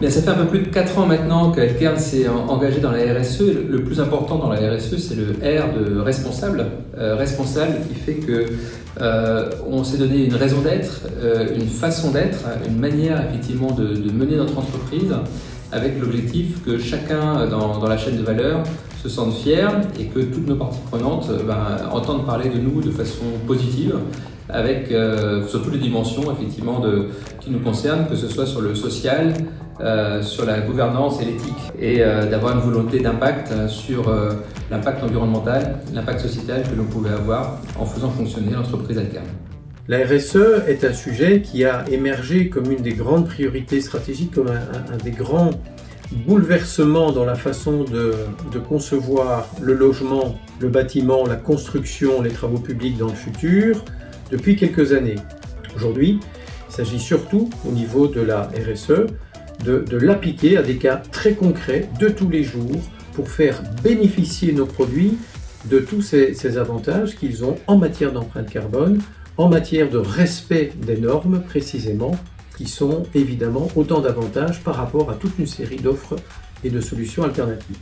Mais ça fait un peu plus de 4 ans maintenant qu'Altern s'est engagé dans la RSE. Le plus important dans la RSE, c'est le R de responsable. Responsable qui fait que on s'est donné une raison d'être, une façon d'être, une manière effectivement de mener notre entreprise avec l'objectif que chacun dans la chaîne de valeur se sente fier et que toutes nos parties prenantes entendent parler de nous de façon positive avec sur toutes les dimensions effectivement qui nous concernent, que ce soit sur le social, sur la gouvernance et l'éthique, et d'avoir une volonté d'impact sur l'impact environnemental, l'impact sociétal que l'on pouvait avoir en faisant fonctionner l'entreprise Altern. La RSE est un sujet qui a émergé comme une des grandes priorités stratégiques, comme un des grands bouleversements dans la façon de concevoir le logement, le bâtiment, la construction, les travaux publics dans le futur depuis quelques années. Aujourd'hui, il s'agit surtout au niveau de la RSE de l'appliquer à des cas très concrets de tous les jours pour faire bénéficier nos produits de tous ces avantages qu'ils ont en matière d'empreinte carbone, en matière de respect des normes précisément, qui sont évidemment autant d'avantages par rapport à toute une série d'offres et de solutions alternatives.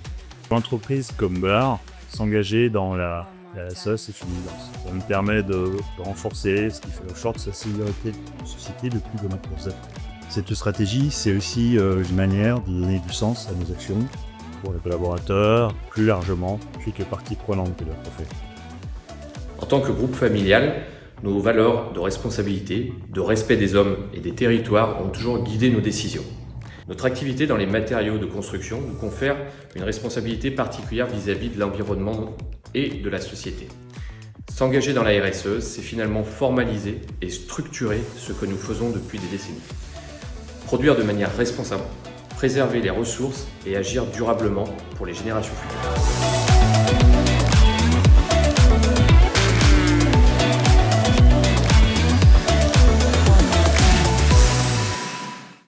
Pour une entreprise comme Bollard, s'engager dans la RSE, c'est une évidence. Ça me permet de renforcer ce qui fait le short de sa sécurité de la société depuis de nombreuses années. Cette stratégie, c'est aussi une manière de donner du sens à nos actions pour les collaborateurs, plus largement, puis que les parties prenantes de la profession. En tant que groupe familial, nos valeurs de responsabilité, de respect des hommes et des territoires ont toujours guidé nos décisions. Notre activité dans les matériaux de construction nous confère une responsabilité particulière vis-à-vis de l'environnement et de la société. S'engager dans la RSE, c'est finalement formaliser et structurer ce que nous faisons depuis des décennies. Produire de manière responsable, préserver les ressources et agir durablement pour les générations futures.